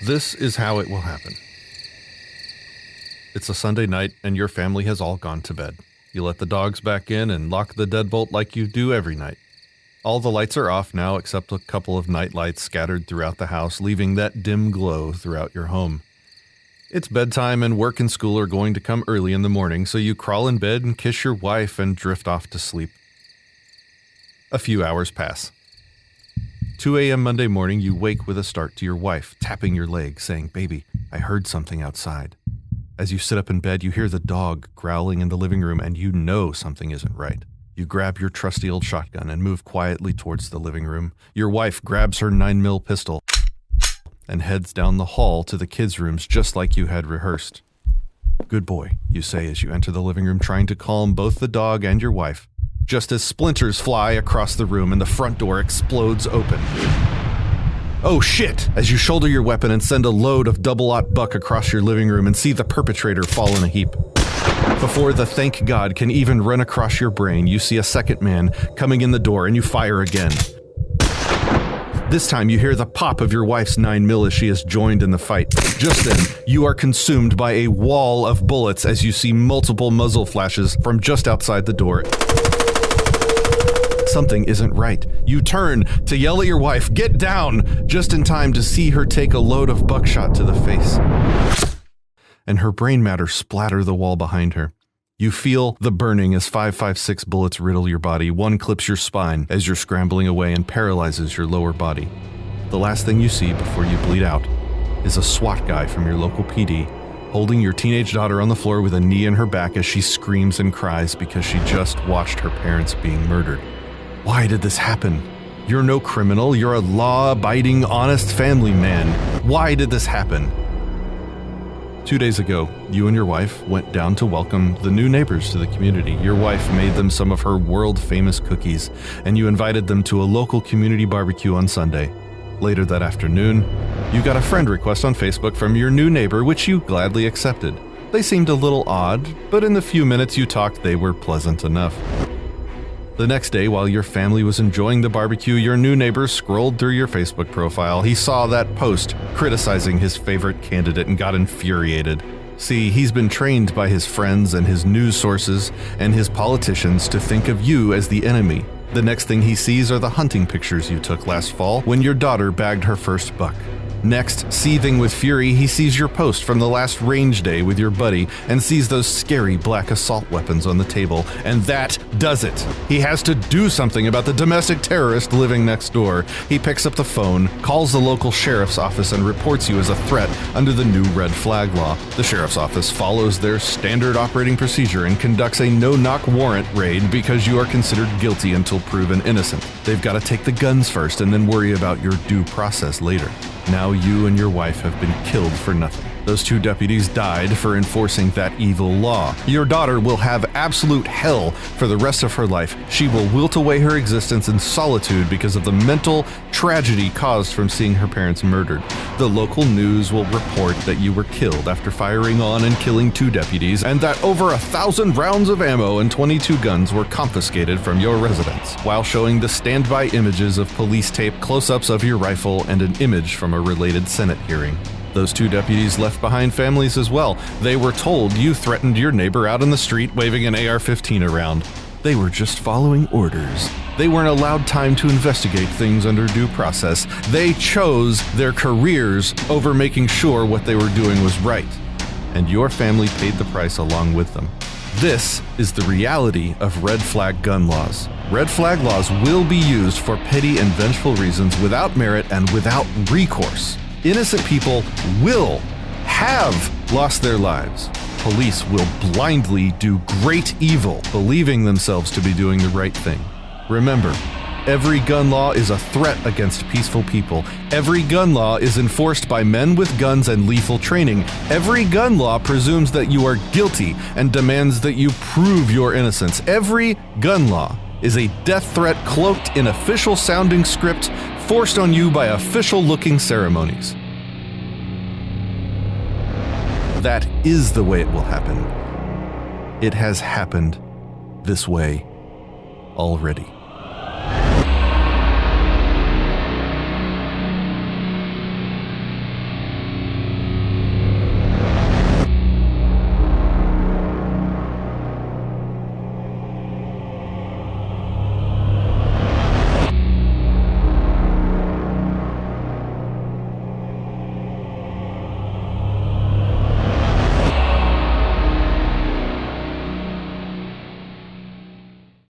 This is how it will happen. It's a Sunday night and your family has all gone to bed. You let the dogs back in and lock the deadbolt like you do every night. All the lights are off now except a couple of night lights scattered throughout the house, leaving that dim glow throughout your home. It's bedtime and work and school are going to come early in the morning, so you crawl in bed and kiss your wife and drift off to sleep. A few hours pass. 2 a.m. Monday morning, you wake with a start to your wife, tapping your leg, saying, "Baby, I heard something outside." As you sit up in bed, you hear the dog growling in the living room, and you know something isn't right. You grab your trusty old shotgun and move quietly towards the living room. Your wife grabs her 9mm pistol and heads down the hall to the kids' rooms just like you had rehearsed. "Good boy," you say as you enter the living room, trying to calm both the dog and your wife, just as splinters fly across the room and the front door explodes open. Oh shit! As you shoulder your weapon and send a load of double-aught buck across your living room and see the perpetrator fall in a heap. Before the thank God can even run across your brain, you see a second man coming in the door and you fire again. This time you hear the pop of your wife's 9mm as she has joined in the fight. Just then, you are consumed by a wall of bullets as you see multiple muzzle flashes from just outside the door. Something isn't right. You turn to yell at your wife, "Get down!" just in time to see her take a load of buckshot to the face, and her brain matter splatter the wall behind her. You feel the burning as 5.56 bullets riddle your body. One clips your spine as you're scrambling away and paralyzes your lower body. The last thing you see before you bleed out is a SWAT guy from your local PD holding your teenage daughter on the floor with a knee in her back as she screams and cries because she just watched her parents being murdered. Why did this happen? You're no criminal. You're a law-abiding, honest family man. Why did this happen? 2 days ago, you and your wife went down to welcome the new neighbors to the community. Your wife made them some of her world-famous cookies, and you invited them to a local community barbecue on Sunday. Later that afternoon, you got a friend request on Facebook from your new neighbor, which you gladly accepted. They seemed a little odd, but in the few minutes you talked, they were pleasant enough. The next day, while your family was enjoying the barbecue, your new neighbor scrolled through your Facebook profile. He saw that post criticizing his favorite candidate and got infuriated. See, he's been trained by his friends and his news sources and his politicians to think of you as the enemy. The next thing he sees are the hunting pictures you took last fall when your daughter bagged her first buck. Next, seething with fury, he sees your post from the last range day with your buddy and sees those scary black assault weapons on the table, and that does it. He has to do something about the domestic terrorist living next door. He picks up the phone, calls the local sheriff's office, and reports you as a threat under the new red flag law. The sheriff's office follows their standard operating procedure and conducts a no-knock warrant raid because you are considered guilty until proven innocent. They've got to take the guns first and then worry about your due process later. Now you and your wife have been killed for nothing. Those 2 deputies died for enforcing that evil law. Your daughter will have absolute hell for the rest of her life. She will wilt away her existence in solitude because of the mental tragedy caused from seeing her parents murdered. The local news will report that you were killed after firing on and killing 2 deputies, and that over 1,000 rounds of ammo and 22 guns were confiscated from your residence, while showing the standby images of police tape, close-ups of your rifle, and an image from a related Senate hearing. Those 2 deputies left behind families as well. They were told you threatened your neighbor out in the street waving an AR-15 around. They were just following orders. They weren't allowed time to investigate things under due process. They chose their careers over making sure what they were doing was right. And your family paid the price along with them. This is the reality of red flag gun laws. Red flag laws will be used for petty and vengeful reasons without merit and without recourse. Innocent people will have lost their lives. Police will blindly do great evil, believing themselves to be doing the right thing. Remember, every gun law is a threat against peaceful people. Every gun law is enforced by men with guns and lethal training. Every gun law presumes that you are guilty and demands that you prove your innocence. Every gun law is a death threat cloaked in official-sounding script forced on you by official-looking ceremonies. That is the way it will happen. It has happened this way already.